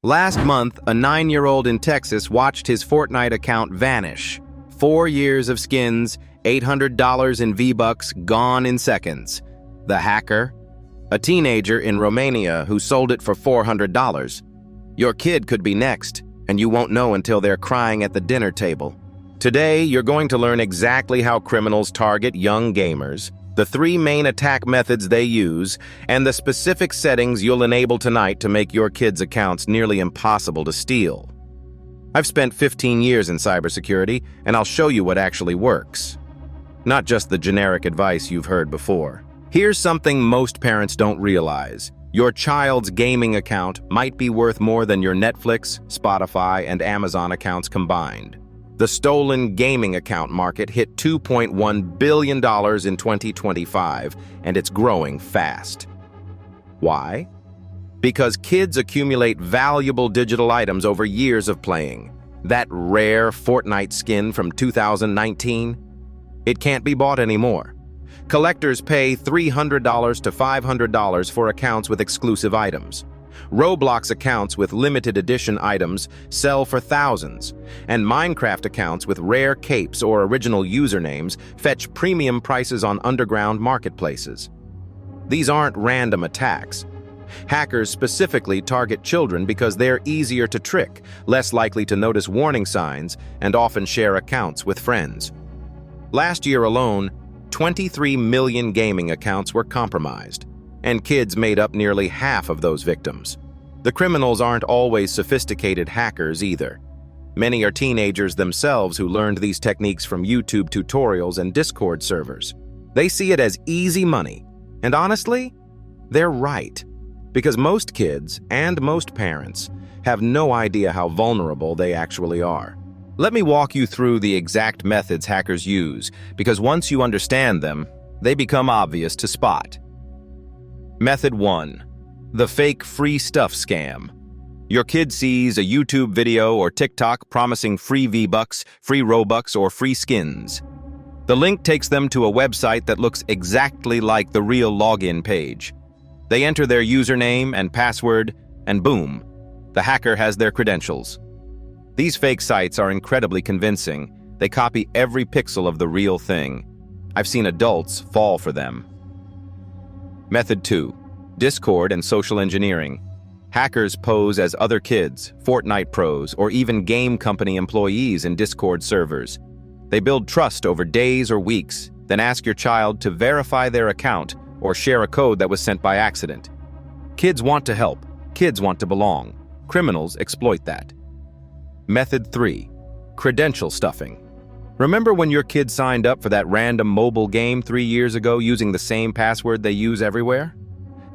Last month, a 9-year-old in Texas watched his Fortnite account vanish. 4 years of skins, $800 in V-Bucks gone in seconds. The hacker? A teenager in Romania who sold it for $400. Your kid could be next, and you won't know until they're crying at the dinner table. Today, you're going to learn exactly how criminals target young gamers, the 3 main attack methods they use, and the specific settings you'll enable tonight to make your kids' accounts nearly impossible to steal. I've spent 15 years in cybersecurity, and I'll show you what actually works. Not just the generic advice you've heard before. Here's something most parents don't realize. Your child's gaming account might be worth more than your Netflix, Spotify, and Amazon accounts combined. The stolen gaming account market hit $2.1 billion in 2025, and it's growing fast. Why? Because kids accumulate valuable digital items over years of playing. That rare Fortnite skin from 2019? It can't be bought anymore. Collectors pay $300 to $500 for accounts with exclusive items. Roblox accounts with limited edition items sell for thousands, and Minecraft accounts with rare capes or original usernames fetch premium prices on underground marketplaces. These aren't random attacks. Hackers specifically target children because they're easier to trick, less likely to notice warning signs, and often share accounts with friends. Last year alone, 23 million gaming accounts were compromised, and kids made up nearly half of those victims. The criminals aren't always sophisticated hackers either. Many are teenagers themselves who learned these techniques from YouTube tutorials and Discord servers. They see it as easy money, and honestly, they're right. Because most kids and most parents have no idea how vulnerable they actually are. Let me walk you through the exact methods hackers use, because once you understand them, they become obvious to spot. Method 1. The fake free stuff scam. Your kid sees a YouTube video or TikTok promising free V-Bucks, free Robux, or free skins. The link takes them to a website that looks exactly like the real login page. They enter their username and password, and boom, the hacker has their credentials. These fake sites are incredibly convincing. They copy every pixel of the real thing. I've seen adults fall for them. Method 2. Discord and social engineering. Hackers pose as other kids, Fortnite pros, or even game company employees in Discord servers. They build trust over days or weeks, then ask your child to verify their account or share a code that was sent by accident. Kids want to help. Kids want to belong. Criminals exploit that. Method 3. Credential stuffing. Remember when your kid signed up for that random mobile game 3 years ago using the same password they use everywhere?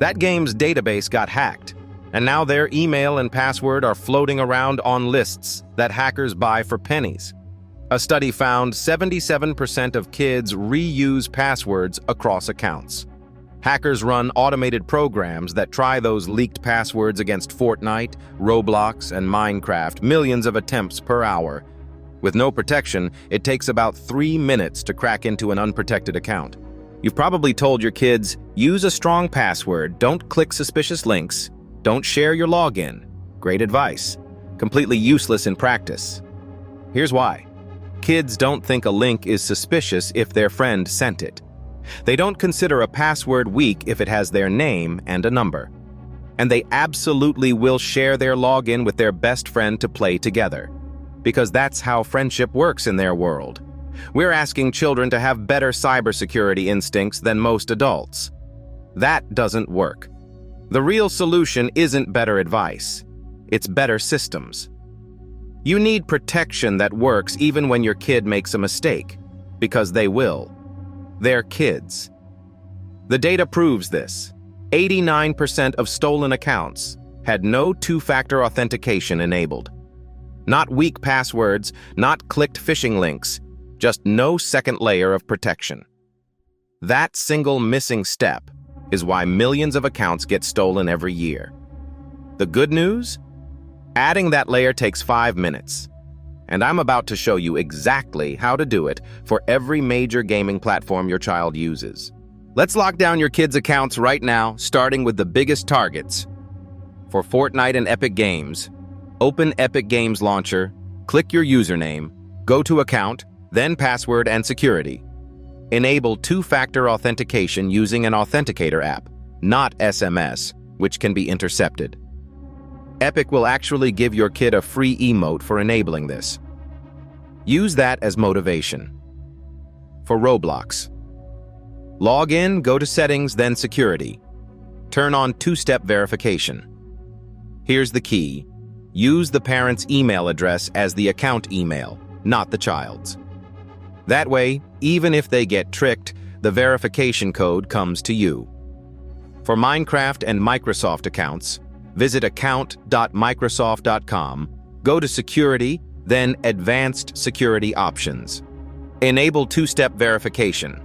That game's database got hacked, and now their email and password are floating around on lists that hackers buy for pennies. A study found 77% of kids reuse passwords across accounts. Hackers run automated programs that try those leaked passwords against Fortnite, Roblox, and Minecraft, millions of attempts per hour. With no protection, it takes about 3 minutes to crack into an unprotected account. You've probably told your kids, use a strong password, don't click suspicious links, don't share your login. Great advice. Completely useless in practice. Here's why. Kids don't think a link is suspicious if their friend sent it. They don't consider a password weak if it has their name and a number. And they absolutely will share their login with their best friend to play together. Because that's how friendship works in their world. We're asking children to have better cybersecurity instincts than most adults. That doesn't work. The real solution isn't better advice. It's better systems. You need protection that works even when your kid makes a mistake, because they will. They're kids. The data proves this. 89% of stolen accounts had no two-factor authentication enabled. Not weak passwords, not clicked phishing links, just no second layer of protection. That single missing step is why millions of accounts get stolen every year. The good news? Adding that layer takes 5 minutes. And I'm about to show you exactly how to do it for every major gaming platform your child uses. Let's lock down your kids' accounts right now, starting with the biggest targets. For Fortnite and Epic Games, Open Epic Games Launcher, click your username, go to Account, then Password and Security. Enable two-factor authentication using an authenticator app, not SMS, which can be intercepted. Epic will actually give your kid a free emote for enabling this. Use that as motivation. For Roblox, log in, go to Settings, then Security. Turn on two-step verification. Here's the key. Use the parent's email address as the account email, not the child's. That way, even if they get tricked, the verification code comes to you. For Minecraft and Microsoft accounts, visit account.microsoft.com, go to Security, then Advanced Security Options. Enable two-step verification.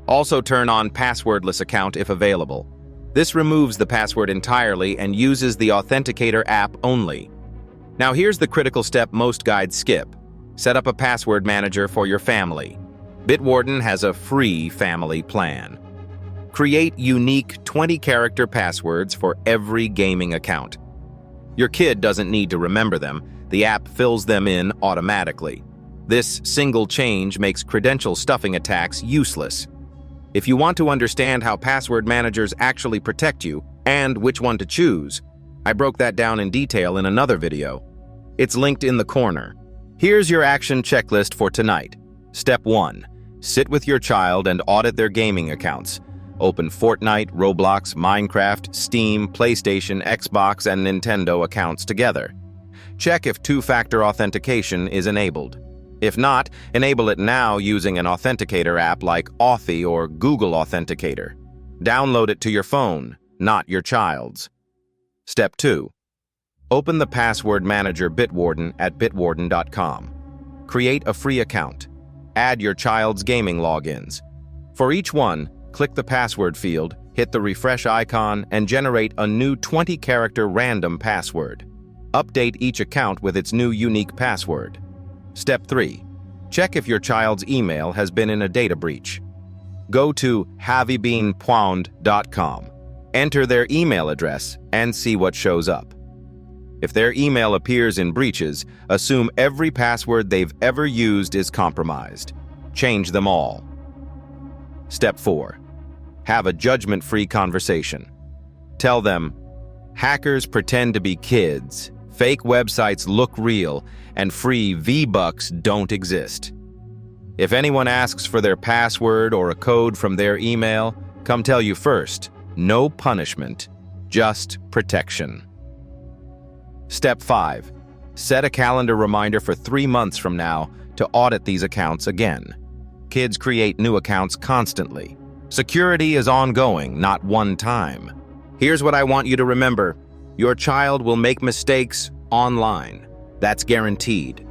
Also turn on passwordless account if available. This removes the password entirely and uses the authenticator app only. Now here's the critical step most guides skip. Set up a password manager for your family. Bitwarden has a free family plan. Create unique 20-character passwords for every gaming account. Your kid doesn't need to remember them. The app fills them in automatically. This single change makes credential stuffing attacks useless. If you want to understand how password managers actually protect you and which one to choose, I broke that down in detail in another video. It's linked in the corner. Here's your action checklist for tonight. Step 1. Sit with your child and audit their gaming accounts. Open Fortnite, Roblox, Minecraft, Steam, PlayStation, Xbox, and Nintendo accounts together. Check if two-factor authentication is enabled. If not, enable it now using an authenticator app like Authy or Google Authenticator. Download it to your phone, not your child's. Step 2. Open the password manager Bitwarden at bitwarden.com. Create a free account. Add your child's gaming logins. For each one, click the password field, hit the refresh icon, and generate a new 20-character random password. Update each account with its new unique password. Step 3. Check if your child's email has been in a data breach. Go to havybeanpound.com. Enter their email address and see what shows up. If their email appears in breaches, assume every password they've ever used is compromised. Change them all. Step 4. Have a judgment-free conversation. Tell them, hackers pretend to be kids, fake websites look real, and free V-Bucks don't exist. If anyone asks for their password or a code from their email, come tell you first. No punishment, just protection. Step 5. Set a calendar reminder for 3 months from now to audit these accounts again. Kids create new accounts constantly. Security is ongoing, not one time. Here's what I want you to remember. Your child will make mistakes online. That's guaranteed.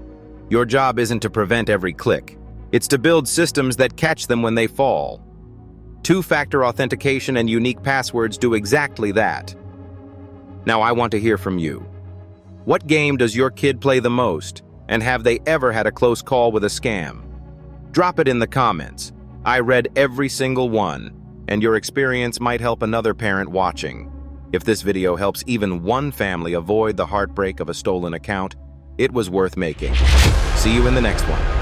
Your job isn't to prevent every click. It's to build systems that catch them when they fall. Two-factor authentication and unique passwords do exactly that. Now I want to hear from you. What game does your kid play the most, and have they ever had a close call with a scam? Drop it in the comments. I read every single one, and your experience might help another parent watching. If this video helps even one family avoid the heartbreak of a stolen account, it was worth making. See you in the next one.